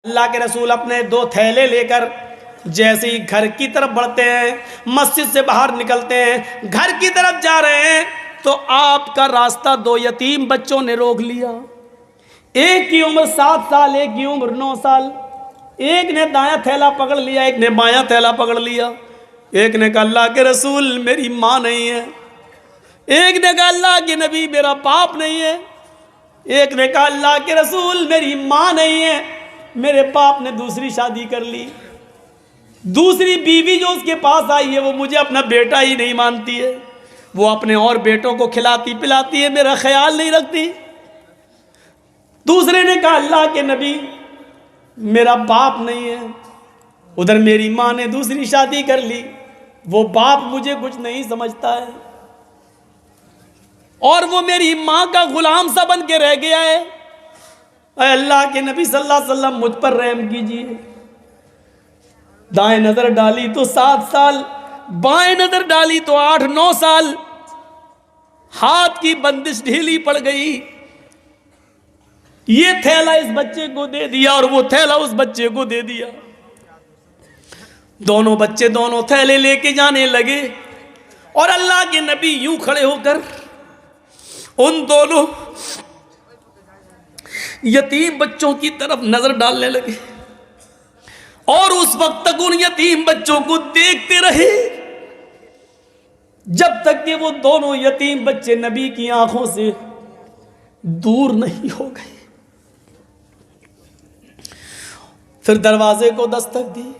اللہ کے رسول اپنے 2 تھیلے لے کر جیسے ہی گھر کی طرف بڑھتے ہیں، مسجد سے باہر نکلتے ہیں، گھر کی طرف جا رہے ہیں تو آپ کا راستہ 2 یتیم بچوں نے روک لیا۔ ایک کی عمر 7 سال، ایک کی عمر 9 سال۔ ایک نے دایاں تھیلا پکڑ لیا، ایک نے بایاں تھیلا پکڑ لیا۔ ایک نے کہا اللہ کے رسول میری ماں نہیں ہے، ایک نے کہا اللہ کے نبی میرا باپ نہیں ہے، ایک نے کہا اللہ کے رسول میری ماں نہیں ہے، میرے باپ نے دوسری شادی کر لی، دوسری بیوی جو اس کے پاس آئی ہے وہ مجھے اپنا بیٹا ہی نہیں مانتی ہے، وہ اپنے اور بیٹوں کو کھلاتی پلاتی ہے، میرا خیال نہیں رکھتی۔ دوسرے نے کہا اللہ کے نبی میرا باپ نہیں ہے، ادھر میری ماں نے دوسری شادی کر لی، وہ باپ مجھے کچھ نہیں سمجھتا ہے اور وہ میری ماں کا غلام سا بن کے رہ گیا ہے، اے اللہ کے نبی صلی اللہ علیہ وسلم مجھ پر رحم کیجیے۔ دائیں نظر ڈالی تو 7 سال، بائیں نظر ڈالی تو 8-9 سال، ہاتھ کی بندش ڈھیلی پڑ گئی۔ یہ تھیلا اس بچے کو دے دیا اور وہ تھیلا اس بچے کو دے دیا۔ دونوں بچے دونوں تھیلے لے کے جانے لگے اور اللہ کے نبی یوں کھڑے ہو کر ان دونوں یتیم بچوں کی طرف نظر ڈالنے لگے اور اس وقت تک ان یتیم بچوں کو دیکھتے رہے جب تک کہ وہ دونوں یتیم بچے نبی کی آنکھوں سے دور نہیں ہو گئے۔ پھر دروازے کو دستک دی،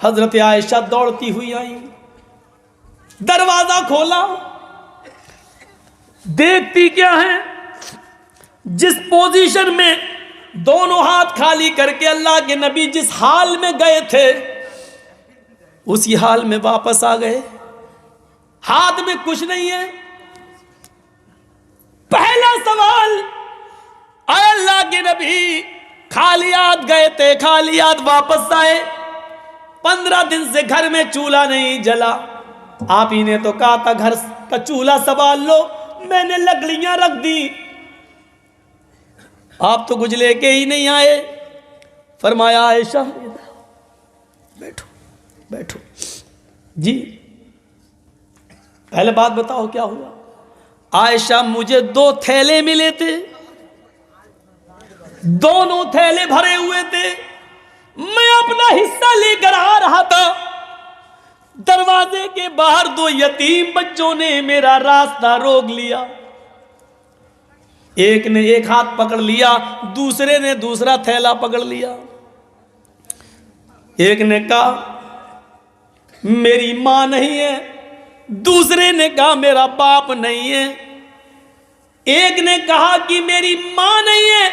حضرت عائشہ دوڑتی ہوئی آئی، دروازہ کھولا، دیکھتی کیا ہے، جس پوزیشن میں دونوں ہاتھ خالی کر کے اللہ کے نبی جس حال میں گئے تھے اسی حال میں واپس آ گئے، ہاتھ میں کچھ نہیں ہے۔ پہلا سوال، اے اللہ کے نبی خالی ہاتھ گئے تھے، خالی ہاتھ واپس آئے، 15 دن سے گھر میں چولہا نہیں جلا، آپ ہی نے تو کہا تھا گھر کا چولہا سنبھال لو، میں نے لکڑیاں رکھ دی، آپ تو کچھ لے کے ہی نہیں آئے۔ فرمایا عائشہ بیٹھو بیٹھو، جی پہلے بات بتاؤ کیا ہوا؟ عائشہ مجھے 2 تھیلے ملے تھے، دونوں تھیلے بھرے ہوئے تھے، میں اپنا حصہ لے کر آ رہا تھا، دروازے کے باہر 2 یتیم بچوں نے میرا راستہ روک لیا، ایک نے ایک ہاتھ پکڑ لیا، دوسرے نے دوسرا تھیلا پکڑ لیا۔ ایک نے کہا میری ماں نہیں ہے، دوسرے نے کہا میرا باپ نہیں ہے، ایک نے کہا کہ میری ماں نہیں ہے،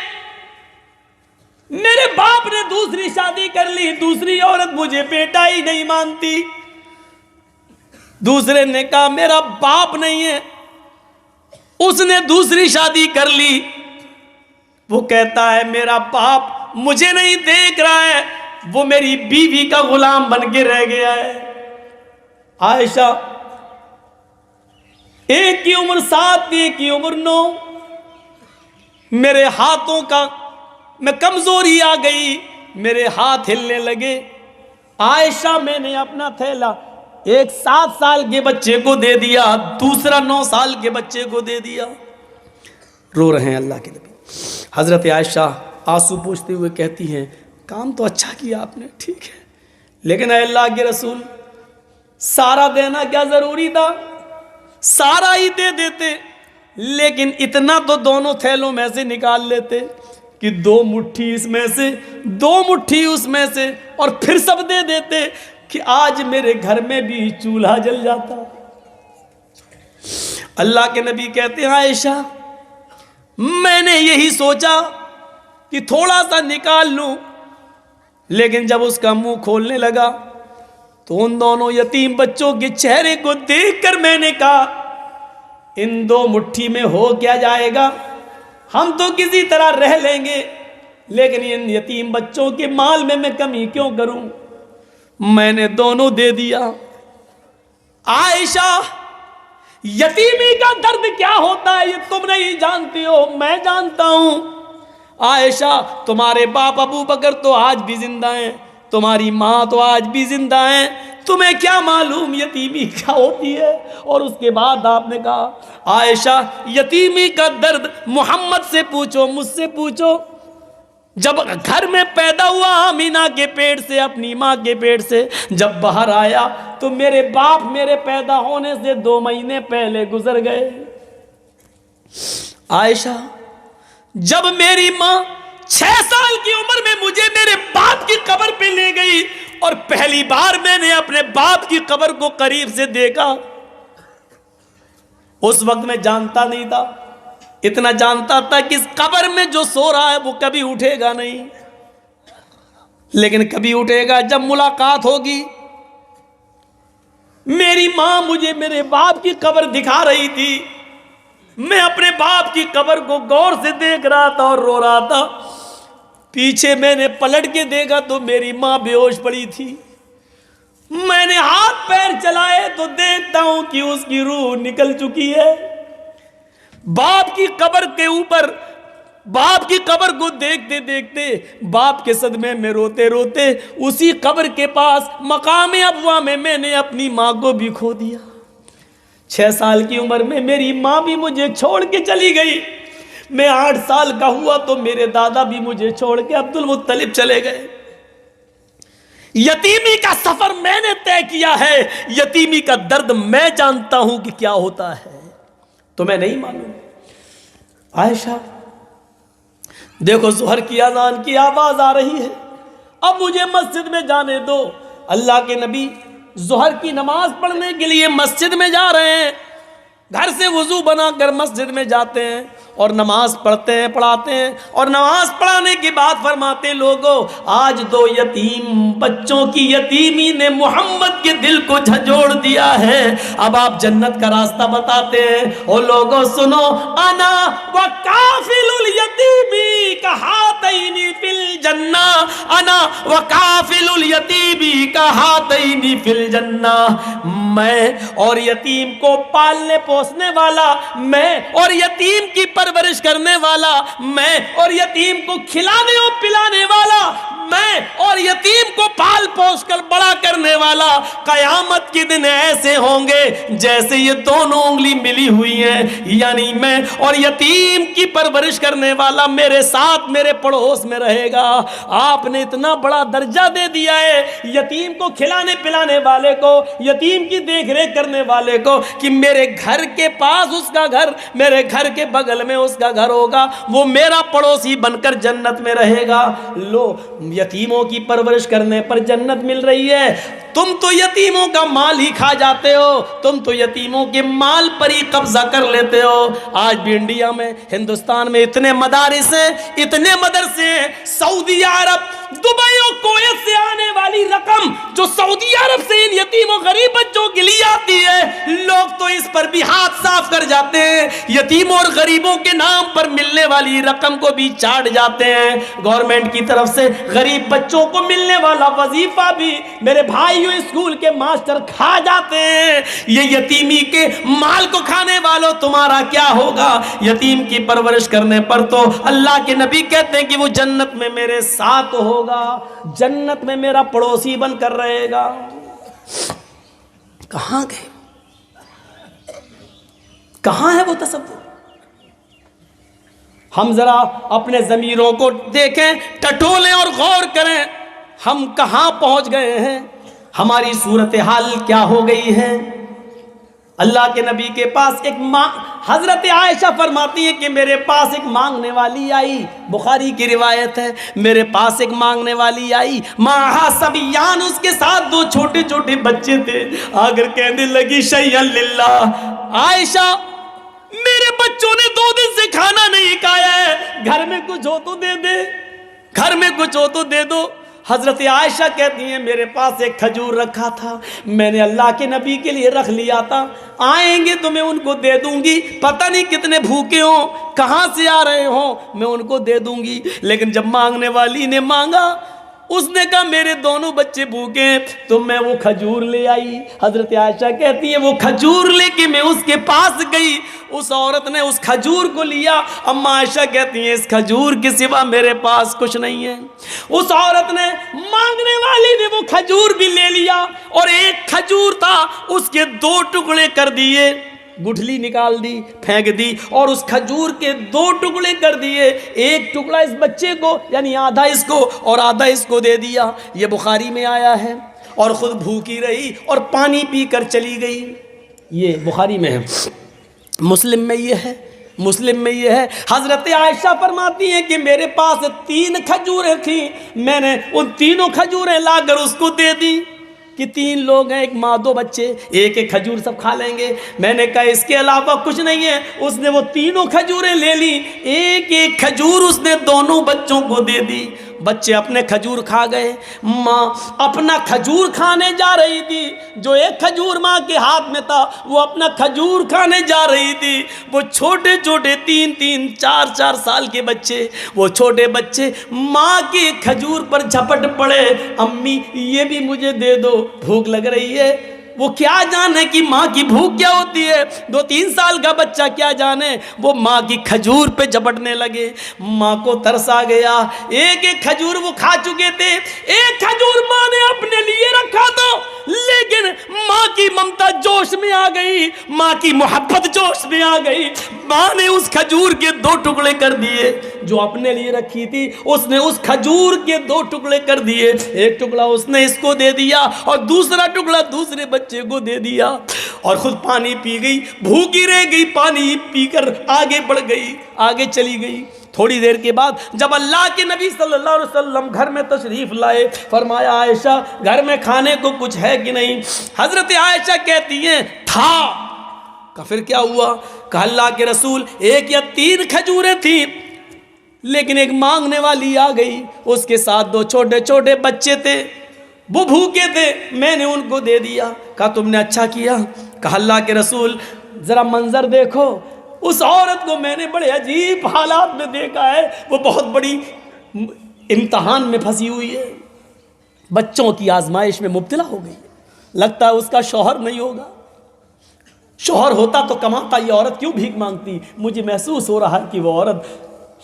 میرے باپ نے دوسری شادی کر لی، دوسری عورت مجھے بیٹا ہی نہیں مانتی، دوسرے نے کہا میرا باپ نہیں ہے، اس نے دوسری شادی کر لی، وہ کہتا ہے میرا باپ مجھے نہیں دیکھ رہا ہے، وہ میری بیوی کا غلام بن کے رہ گیا ہے۔ عائشہ ایک کی عمر 7، ایک کی عمر 9، میرے ہاتھوں کا میں کمزوری آ گئی، میرے ہاتھ ہلنے لگے۔ عائشہ میں نے اپنا تھیلا ایک 7 سال کے بچے کو دے دیا، دوسرا 9 سال کے بچے کو دے دیا۔ رو رہے ہیں اللہ کے نبی۔ حضرت عائشہ آنسو پوچھتے ہوئے کہتی ہیں کام تو اچھا کیا آپ نے، ٹھیک ہے، لیکن اے اللہ کے رسول سارا دینا کیا ضروری تھا؟ سارا ہی دے دیتے، لیکن اتنا تو دونوں تھیلوں میں سے نکال لیتے کہ 2 مٹھی اس میں سے 2 مٹھی اس میں سے اور پھر سب دے دیتے کہ آج میرے گھر میں بھی چولہا جل جاتا۔ اللہ کے نبی کہتے ہیں عائشہ میں نے یہی سوچا کہ تھوڑا سا نکال لوں، لیکن جب اس کا منہ کھولنے لگا تو ان دونوں یتیم بچوں کے چہرے کو دیکھ کر میں نے کہا ان 2 مٹھی میں ہو کیا جائے گا، ہم تو کسی طرح رہ لیں گے، لیکن ان یتیم بچوں کے مال میں کمی کیوں کروں؟ میں نے دونوں دے دیا۔ عائشہ یتیمی کا درد کیا ہوتا ہے یہ تم نہیں جانتی ہو، میں جانتا ہوں۔ عائشہ تمہارے باپ ابو بکر تو آج بھی زندہ ہیں، تمہاری ماں تو آج بھی زندہ ہیں، تمہیں کیا معلوم یتیمی کیا ہوتی ہے؟ اور اس کے بعد آپ نے کہا عائشہ یتیمی کا درد محمد سے پوچھو، مجھ سے پوچھو۔ جب گھر میں پیدا ہوا آمینہ کے پیٹ سے، اپنی ماں کے پیٹ سے جب باہر آیا تو میرے باپ میرے پیدا ہونے سے 2 مہینے پہلے گزر گئے۔ عائشہ جب میری ماں 6 سال کی عمر میں مجھے میرے باپ کی قبر پہ لے گئی اور پہلی بار میں نے اپنے باپ کی قبر کو قریب سے دیکھا، اس وقت میں جانتا نہیں تھا، اتنا جانتا تھا کہ اس قبر میں جو سو رہا ہے وہ کبھی اٹھے گا نہیں، لیکن کبھی اٹھے گا جب ملاقات ہوگی۔ میری ماں مجھے میرے باپ کی قبر دکھا رہی تھی، میں اپنے باپ کی قبر کو غور سے دیکھ رہا تھا اور رو رہا تھا۔ پیچھے میں نے پلٹ کے دیکھا تو میری ماں بے ہوش پڑی تھی، میں نے ہاتھ پیر چلائے تو دیکھتا ہوں کہ اس کی روح نکل چکی ہے۔ باپ کی قبر کے اوپر، باپ کی قبر کو دیکھتے دیکھتے، باپ کے صدمے میں روتے روتے اسی قبر کے پاس مقام ابوا میں نے اپنی ماں کو بھی کھو دیا۔ 6 سال کی عمر میں میری ماں بھی مجھے چھوڑ کے چلی گئی، میں 8 سال کا ہوا تو میرے دادا بھی مجھے چھوڑ کے عبد المطلب چلے گئے۔ یتیمی کا سفر میں نے طے کیا ہے، یتیمی کا درد میں جانتا ہوں کہ کیا ہوتا ہے، تمہیں نہیں معلوم۔ عائشہ دیکھو ظہر کی اذان کی آواز آ رہی ہے، اب مجھے مسجد میں جانے دو۔ اللہ کے نبی ظہر کی نماز پڑھنے کے لیے مسجد میں جا رہے ہیں، گھر سے وضو بنا کر مسجد میں جاتے ہیں اور نماز پڑھتے ہیں، پڑھاتے ہیں، اور نماز پڑھانے کے بعد فرماتے ہیں لوگوں آج 2 یتیم بچوں کی یتیمی نے محمد کے دل کو جھنجھوڑ دیا ہے، اب آپ جنت کا راستہ بتاتے ہیں۔ او لوگوں سنو، انا وکافل الیتیمی کہاتین فی الجنہ، انا وکافل الیتیمی کہاتین فی الجنہ، میں اور یتیم کو پالنے پوسنے والا، میں اور یتیم کی پرورش کرنے والا، میں اور یتیم کو کھلانے اور پلانے والا، میں اور یتیم کو پال پوس کر بڑا کرنے والا، قیامت کے دن ایسے ہوں گے جیسے یہ دونوں انگلی ملی ہوئی ہیں، یعنی میں اور یتیم کی پرورش کرنے والا میرے ساتھ میرے پڑوس میں رہے گا۔ آپ نے اتنا بڑا درجہ دے دیا ہے یتیم کو کھلانے پلانے والے کو، یتیم کی دیکھ ریکھ کرنے والے کو، کہ میرے گھر کے پاس اس کا گھر، میرے گھر کے بغل میں اس کا گھر ہوگا، وہ میرا پڑوسی بن کر جنت میں رہے گا۔ لو یتیموں کی پرورش کرنے پر جنت مل رہی ہے، تم تو یتیموں کا مال ہی کھا جاتے ہو، تم تو یتیموں کے مال پر ہی قبضہ کر لیتے ہو۔ آج بھی انڈیا میں، ہندوستان میں اتنے مدارس ہیں، اتنے مدرسے ہیں، سعودی عرب، دبئی اور کویت سے آنے والی رقم جو سعودی عرب سے ان یتیم و غریب بچوں کے لیے آتی ہے، لوگ تو اس پر بھی ہاتھ صاف کر جاتے ہیں، یتیموں اور غریبوں کے نام پر ملنے والی رقم کو بھی چاٹ جاتے ہیں۔ گورنمنٹ کی طرف سے غریب بچوں کو ملنے والا وظیفہ بھی میرے بھائیوں اسکول کے ماسٹر کھا جاتے ہیں۔ یہ یتیمی کے مال کو کھانے والوں تمہارا کیا ہوگا؟ یتیم کی پرورش کرنے پر تو اللہ کے نبی کہتے ہیں کہ وہ جنت میں میرے ساتھ ہوگا، جنت میں میرا پڑوسی بن کر رہے گا۔ کہاں گئے؟ کہاں ہے وہ تصور؟ ہم ذرا اپنے ضمیروں کو دیکھیں، ٹٹولیں اور غور کریں، ہم کہاں پہنچ گئے ہیں، ہماری صورتحال کیا ہو گئی ہے۔ اللہ کے نبی کے پاس ایک ماں، حضرت عائشہ فرماتی ہے کہ میرے پاس ایک مانگنے والی آئی، بخاری کی روایت ہے، میرے پاس ایک مانگنے والی آئی، ماہا سبیان، اس کے ساتھ 2 چھوٹے چھوٹے بچے تھے، آ کر کہنے لگی شیئن للہ، عائشہ میرے بچوں نے 2 دن سے کھانا نہیں کھایا ہے، گھر میں کچھ ہو تو دے دے، گھر میں کچھ ہو تو دے دو۔ حضرت عائشہ کہتی ہیں میرے پاس ایک کھجور رکھا تھا، میں نے اللہ کے نبی کے لیے رکھ لیا تھا، آئیں گے تو میں ان کو دے دوں گی، پتہ نہیں کتنے بھوکے ہوں، کہاں سے آ رہے ہوں، میں ان کو دے دوں گی۔ لیکن جب مانگنے والی نے مانگا اس نے کہا میرے دونوں بچے بھوکے ہیں، تو میں وہ کھجور لے آئی۔ حضرت عائشہ کہتی ہے وہ کھجور لے کے میں اس کے پاس گئی، اس عورت نے اس کھجور کو لیا۔ اما عائشہ کہتی ہیں اس کھجور کے سوا میرے پاس کچھ نہیں ہے۔ اس عورت نے، مانگنے والی نے وہ کھجور بھی لے لیا، اور ایک کھجور تھا اس کے 2 ٹکڑے کر دیے، گٹھلی نکال دی، پھینک دی، اور اس کھجور کے 2 ٹکڑے کر دیے، ایک ٹکڑا اس بچے کو یعنی آدھا اس کو اور آدھا اس کو دے دیا۔ یہ بخاری میں آیا ہے، اور خود بھوکی رہی اور پانی پی کر چلی گئی۔ یہ بخاری میں ہے، مسلم میں یہ ہے، مسلم میں یہ ہے۔ حضرت عائشہ فرماتی ہیں کہ میرے پاس 3 کھجوریں تھیں، میں نے ان تینوں کھجوریں لا کر اس کو دے دی کہ 3 لوگ ہیں، ایک ماں 2 بچے، ایک ایک کھجور سب کھا لیں گے۔ میں نے کہا اس کے علاوہ کچھ نہیں ہے۔ اس نے وہ تینوں کھجوریں لے لی، ایک ایک کھجور اس نے دونوں بچوں کو دے دی۔ بچے اپنے کھجور کھا گئے، ماں اپنا کھجور کھانے جا رہی تھی، جو ایک کھجور ماں کے ہاتھ میں تھا وہ اپنا کھجور کھانے جا رہی تھی۔ وہ چھوٹے چھوٹے 3 4 سال کے بچے، وہ چھوٹے بچے ماں کے کھجور پر جھپٹ پڑے، امی یہ بھی مجھے دے دو، بھوک لگ رہی ہے۔ وہ کیا جانے کہ ماں کی بھوک کیا ہوتی ہے، 2-3 سال کا بچہ کیا جانے، وہ ماں کی کھجور پہ جھپٹنے لگے۔ ماں کو ترس آ گیا، ایک ایک کھجور وہ کھا چکے تھے، ایک کھجور ماں نے اپنے لیے رکھا تھا، لیکن ماں کی ممتا جوش میں آ گئی، ماں کی محبت جوش میں آ گئی۔ ماں نے اس کھجور کے 2 ٹکڑے کر دیے، جو اپنے لیے رکھی تھی اس نے اس کھجور کے 2 ٹکڑے کر دیے، ایک ٹکڑا اس نے اس کو دے دیا اور دوسرا ٹکڑا دوسرے بچے کو دے دیا، اور خود پانی پی گئی، بھوکی رہ گئی، پانی پی کر آگے بڑھ گئی، آگے چلی گئی۔ تھوڑی دیر کے بعد جب اللہ کے نبی صلی اللہ علیہ وسلم گھر میں تشریف لائے، فرمایا عائشہ گھر میں کھانے کو کچھ ہے کہ نہیں؟ حضرت عائشہ کہتی ہیں تھا۔ کہ پھر کیا ہوا؟ کہ اللہ کے رسول 1 یا 3 کھجوریں تھیں، لیکن ایک مانگنے والی آ گئی، اس کے ساتھ 2 چھوٹے چھوٹے بچے تھے، وہ بھوکے تھے، میں نے ان کو دے دیا۔ کہا تم نے اچھا کیا۔ کہا اللہ کے رسول ذرا منظر دیکھو، اس عورت کو میں نے بڑے عجیب حالات میں دیکھا ہے، وہ بہت بڑی امتحان میں پھنسی ہوئی ہے، بچوں کی آزمائش میں مبتلا ہو گئی، لگتا ہے اس کا شوہر نہیں ہوگا، شوہر ہوتا تو کماتا، یہ عورت کیوں بھیک مانگتی؟ مجھے محسوس ہو رہا ہے کہ وہ عورت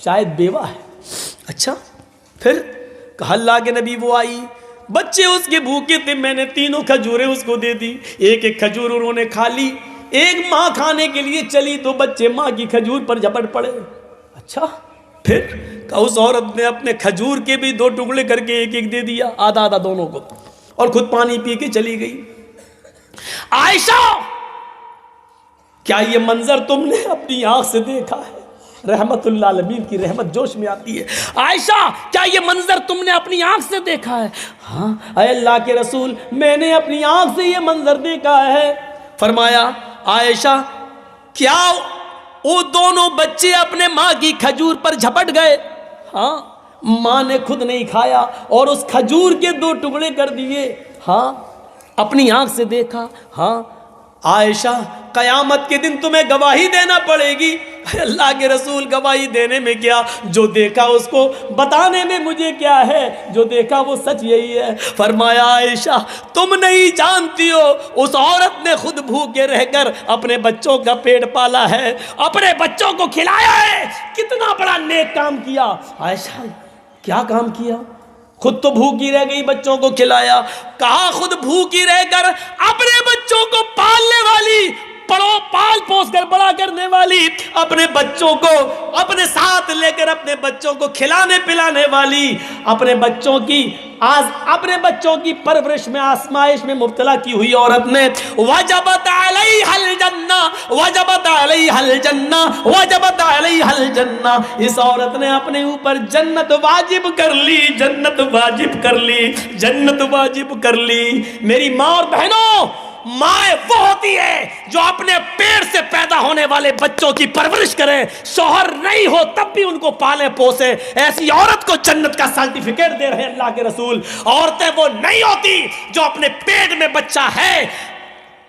شاید بیوہ ہے۔ اچھا پھر؟ کہا اللہ کے نبی وہ آئی، بچے اس کے بھوکے تھے، میں نے تینوں کھجوریں اس کو دے دی، ایک ایک کھجور انہوں نے کھا لی، ایک ماں کھانے کے لیے چلی تو بچے ماں کی کھجور پر جھپٹ پڑے۔ اچھا پھر؟ کہ اس عورت نے اپنے کھجور کے بھی 2 ٹکڑے کر کے ایک ایک دے دیا، آدھا آدھا دونوں کو، اور خود پانی پی کے چلی گئی۔ عائشہ کیا یہ منظر تم نے اپنی آنکھ سے دیکھا ہے؟ رحمت اللہ العالمین کی رحمت جوش میں آتی ہے۔ عائشہ کیا یہ منظر تم نے اپنی آنکھ سے دیکھا ہے؟ ہاں اے اللہ کے رسول میں نے اپنی آنکھ سے یہ منظر دیکھا ہے۔ فرمایا عائشہ کیا وہ دونوں بچے اپنے ماں کی کھجور پر جھپٹ گئے؟ ہاں ماں نے خود نہیں کھایا اور اس کھجور کے 2 ٹکڑے کر دیے۔ ہاں اپنی آنکھ سے دیکھا۔ ہاں عائشہ قیامت کے دن تمہیں گواہی دینا پڑے گی۔ اللہ کے رسول گواہی دینے میں کیا، جو دیکھا اس کو بتانے میں مجھے کیا ہے، جو دیکھا وہ سچ یہی ہے۔ فرمایا عائشہ تم نہیں جانتی ہو اس عورت نے خود بھوکے رہ کر اپنے بچوں کا پیٹ پالا ہے، اپنے بچوں کو کھلایا ہے، کتنا بڑا نیک کام کیا۔ عائشہ کیا کام کیا؟ خود تو بھوکی رہ گئی، بچوں کو کھلایا۔ کہا خود بھوکی رہ کر اپنے بچوں کو پالنے والی، پال پوس کر بڑا کرنے والی، اپنے بچوں کو اپنے ساتھ لے کر اپنے بچوں کو کھلانے پلانے والی، اپنے بچوں کی پرورش میں آزمائش میں مبتلا کی ہوئی عورت نے وجبت علیہا الجنہ، وجبت علیہا الجنہ، وجبت علیہا الجنہ، اس عورت نے اپنے اوپر جنت واجب کر لی، جنت واجب کر لی، جنت واجب کر لی۔ میری ماں اور بہنوں، ماں وہ ہوتی ہے جو اپنے پیٹ سے پیدا ہونے والے بچوں کی پرورش کرے، شوہر نہیں ہو تب بھی ان کو پالے پوسے، ایسی عورت کو جنت کا سرٹیفکیٹ دے رہے ہیں اللہ کے رسول۔ عورتیں وہ نہیں ہوتی جو اپنے پیٹ میں بچہ ہے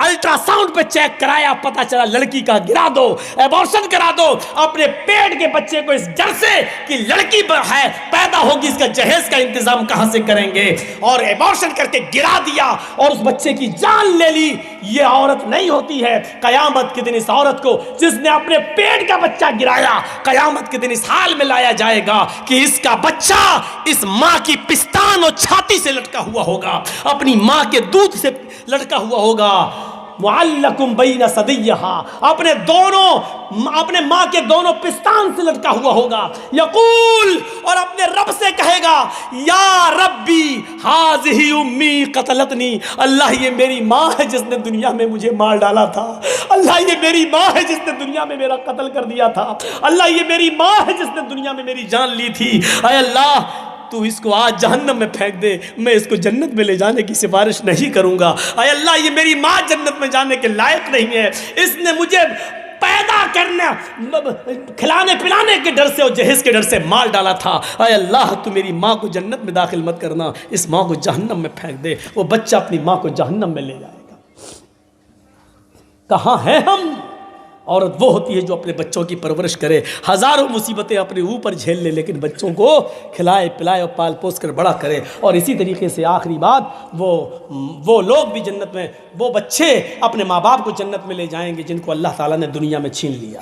الٹرا ساؤنڈ پہ چیک کرایا، پتا چلا لڑکی کا گرا دو، ایبورشن کرا دو، اپنے پیٹ کے بچے کو اس ڈر سے کہ لڑکی ہے پیدا ہوگی، اس کا جہیز کا انتظام کہاں سے کریں گے، اور ایبورشن کر کے گرا دیا اور اس بچے کی جان لے لی۔ یہ عورت نہیں ہوتی ہے، قیامت کے دن اس عورت کو جس نے اپنے پیٹ کا بچہ گرایا، قیامت کے دن اس حال میں لایا جائے گا کہ اس کا بچہ اس ماں کی پستان اور چھاتی سے لٹکا ہوا ہوگا، اپنی ماں کے دودھ سے لٹکا ہوا ہوگا، معلقم بین ثدیہا، اپنے ماں کے دونوں پستان سے لٹکا ہوا ہوگا، یقول، اور اپنے رب سے کہے گا، یا ربی ہذہ امی قتلتنی، اللہ یہ میری ماں ہے جس نے دنیا میں مجھے مار ڈالا تھا، اللہ یہ میری ماں ہے جس نے دنیا میں میرا قتل کر دیا تھا، اللہ یہ میری ماں ہے جس نے دنیا میں میری جان لی تھی، اے اللہ تو اس کو آج جہنم میں پھینک دے، میں اس کو جنت میں لے جانے کی سفارش نہیں کروں گا، اے اللہ یہ میری ماں جنت میں جانے کے لائق نہیں ہے، اس نے مجھے پیدا کرنا، کھلانے پلانے کے ڈر سے اور جہیز کے ڈر سے مار ڈالا تھا، اے اللہ تو میری ماں کو جنت میں داخل مت کرنا، اس ماں کو جہنم میں پھینک دے۔ وہ بچہ اپنی ماں کو جہنم میں لے جائے گا۔ کہاں ہیں ہم؟ عورت وہ ہوتی ہے جو اپنے بچوں کی پرورش کرے، ہزاروں مصیبتیں اپنے اوپر جھیل لے، لیکن بچوں کو کھلائے پلائے اور پال پوس کر بڑا کرے۔ اور اسی طریقے سے آخری بات، وہ لوگ بھی جنت میں، وہ بچے اپنے ماں باپ کو جنت میں لے جائیں گے جن کو اللہ تعالیٰ نے دنیا میں چھین لیا۔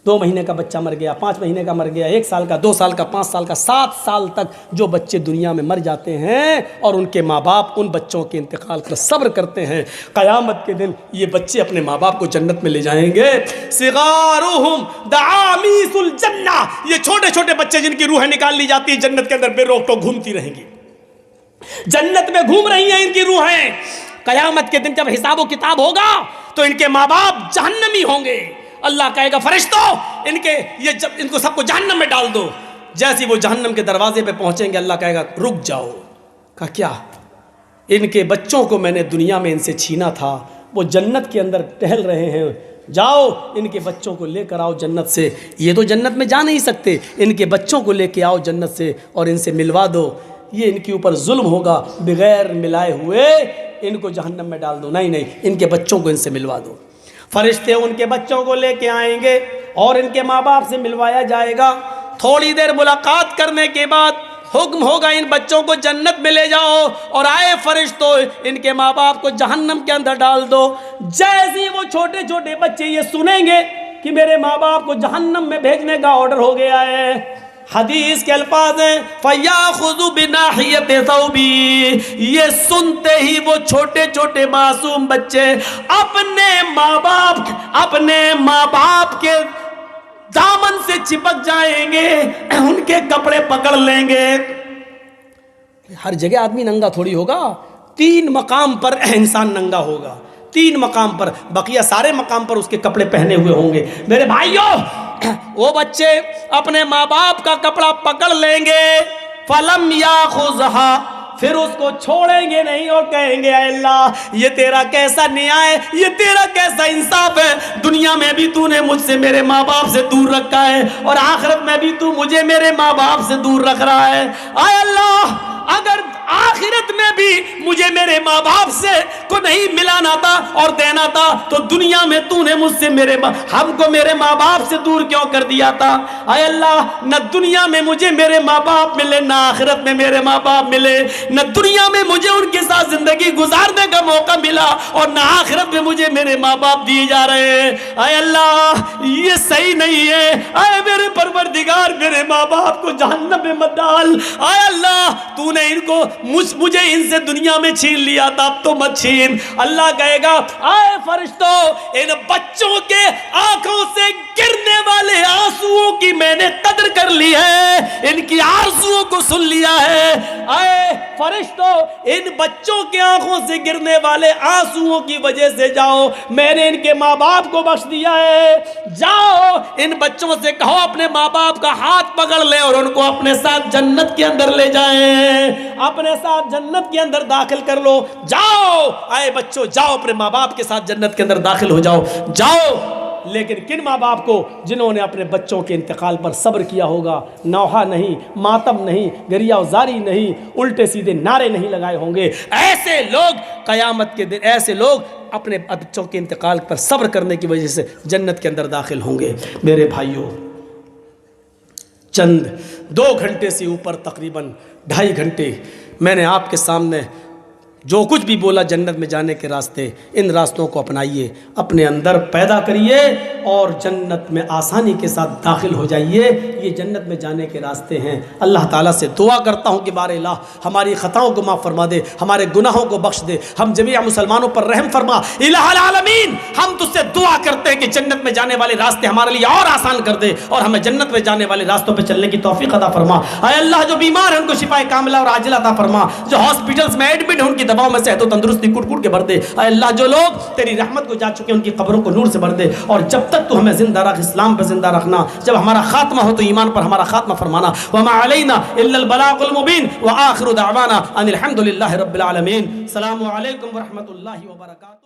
2 مہینے کا بچہ مر گیا، 5 مہینے کا مر گیا، 1 سال کا، 2 سال کا، 5 سال کا، 7 سال تک جو بچے دنیا میں مر جاتے ہیں اور ان کے ماں باپ ان بچوں کے انتقال پر صبر کرتے ہیں، قیامت کے دن یہ بچے اپنے ماں باپ کو جنت میں لے جائیں گے۔ صغارہم دعامیس الجنہ، یہ چھوٹے چھوٹے بچے جن کی روحیں نکال لی جاتی ہیں جنت کے اندر بے روک ٹوک گھومتی رہیں گی، جنت میں گھوم رہی ہیں ان کی روحیں۔ قیامت کے دن جب حساب و کتاب ہوگا تو ان کے ماں باپ جہنمی ہوں گے، اللہ کہے گا فرشتوں ان کو سب کو جہنم میں ڈال دو۔ جیسے وہ جہنم کے دروازے پہ پہنچیں گے اللہ کہے گا رک جاؤ۔ کہا کیا؟ ان کے بچوں کو میں نے دنیا میں ان سے چھینا تھا، وہ جنت کے اندر ٹہل رہے ہیں، جاؤ ان کے بچوں کو لے کر آؤ جنت سے، یہ تو جنت میں جا نہیں سکتے، ان کے بچوں کو لے کے آؤ جنت سے اور ان سے ملوا دو، یہ ان کے اوپر ظلم ہوگا، بغیر ملائے ہوئے ان کو جہنم میں ڈال دو، نہیں ان کے بچوں کو ان سے ملوا دو۔ فرشتے ان کے بچوں کو لے کے آئیں گے اور ان کے ماں باپ سے ملوایا جائے گا۔ تھوڑی دیر ملاقات کرنے کے بعد حکم ہوگا ان بچوں کو جنت میں لے جاؤ، اور آئے فرشتوں ان کے ماں باپ کو جہنم کے اندر ڈال دو۔ جیسے وہ چھوٹے چھوٹے بچے یہ سنیں گے کہ میرے ماں باپ کو جہنم میں بھیجنے کا آرڈر ہو گیا ہے، حدیث کے الفاظ ہیں فَيَأْخُذُ بِنَاحِيَةِ ثَوْبِهِ، یہ سنتے ہی وہ چھوٹے چھوٹے معصوم بچے اپنے ماں باپ کے دامن سے چپک جائیں گے، ان کے کپڑے پکڑ لیں گے۔ ہر جگہ آدمی ننگا تھوڑی ہوگا، 3 مقام پر انسان ننگا ہوگا، 3 مقام پر، بقیہ سارے مقام پر اس کے کپڑے پہنے ہوئے ہوں گے۔ میرے بھائیوں، وہ بچے اپنے ماں باپ کا کپڑا پکڑ لیں گے، فَلَمْ يَأْخُذْهَا، پھر اس کو چھوڑیں گے نہیں اور کہیں گے اے اللہ یہ تیرا کیسا نیائے، یہ تیرا کیسا انصاف ہے، دنیا میں بھی تو نے مجھ سے میرے ماں باپ سے دور رکھا ہے اور آخرت میں بھی تو مجھے میرے ماں باپ سے دور رکھ رہا ہے، اے اللہ اگر آخرت میں بھی مجھے میرے ماں باپ سے کو نہیں ملانا تھا اور دینا تھا تو دنیا میں تو نے مجھ سے ہم کو میرے ماں باپ سے دور کیوں کر دیا تھا؟ اے اللہ نہ دنیا میں مجھے میرے ماں باپ ملے، نہ آخرت میں میرے ماں باپ ملے، نہ دنیا میں مجھے ان کے ساتھ زندگی گزارنے کا موقع ملا اور نہ آخرت میں مجھے میرے ماں باپ دیے جا رہے ہیں۔ اے اللہ یہ صحیح نہیں ہے، اے میرے پروردگار میرے ماں باپ کو جہنم میں مت ڈال، اے اللہ تو نے ان کو مجھے ان سے دنیا میں چھین لیا تھا، اب تو مت چھین۔ اللہ کہے گا اے فرشتوں ان بچوں کے آنکھوں سے گرنے والے آنسوؤں کی میں نے قدر کر لی ہے، ان کی آرزوؤں کو سن لیا ہے۔ اے فرشتوں ان بچوں کے آنکھوں سے گرنے والے آنسوؤں کی وجہ سے جاؤ، میں نے ان کے ماں باپ کو بخش دیا ہے، جاؤ ان بچوں سے کہو اپنے ماں باپ کا ہاتھ پکڑ لے اور ان کو اپنے ساتھ جنت کے اندر لے جائیں، اپنے ساتھ جنت کے اندر داخل کر لو، جاؤ اے بچوں جاؤ اپنے ماں باپ کے ساتھ جنت کے اندر داخل ہو جاؤ، جاؤ لیکن کن ماں باپ کو؟ جنہوں نے اپنے بچوں کے انتقال پر صبر کیا ہوگا، نوحہ نہیں، ماتم نہیں، گریہ وزاری نہیں، الٹے سیدھے نعرے نہیں لگائے ہوں گے۔ ایسے لوگ قیامت کے دن، ایسے لوگ اپنے بچوں کے انتقال پر صبر کرنے کی وجہ سے جنت کے اندر داخل ہوں گے۔ میرے بھائیوں، چند 2 گھنٹے سے اوپر، تقریباً 2.5 گھنٹے میں نے آپ کے سامنے جو کچھ بھی بولا جنت میں جانے کے راستے، ان راستوں کو اپنائیے، اپنے اندر پیدا کریے اور جنت میں آسانی کے ساتھ داخل ہو جائیے۔ یہ جنت میں جانے کے راستے ہیں۔ اللہ تعالیٰ سے دعا کرتا ہوں کہ بار الہ ہماری خطاؤں کو معاف فرما دے، ہمارے گناہوں کو بخش دے، ہم جمیع مسلمانوں پر رحم فرما۔ الہ العالمین، ہم تجھ سے دعا کرتے ہیں کہ جنت میں جانے والے راستے ہمارے لیے اور آسان کر دے اور ہمیں جنت میں جانے والے راستوں پہ چلنے کی توفیق عطا فرما۔ اے اللہ، جو بیمار ہیں ان کو شفا کاملہ اور عاجلہ عطا فرما، جو ہاسپٹلز میں ایڈمٹ ہیں ان کی دواؤں میں صحت و تندرستی کوٹ کوٹ کے بھر دے۔ اے اللہ، جو لوگ تیری رحمت کو جا چکے ہیں ان کی قبروں کو نور سے بھر دے، اور جب تک تو ہمیں زندہ رکھ، اسلام پہ زندہ رکھنا، جب ہمارا خاتمہ ہو تو ایمان پر ہمارا خاتمہ فرمانا۔ وما علینا الا البلاغ المبین، وآخر دعوانا ان الحمد للہ رب العالمین۔ السلام علیکم ورحمۃ اللہ وبرکاتہ۔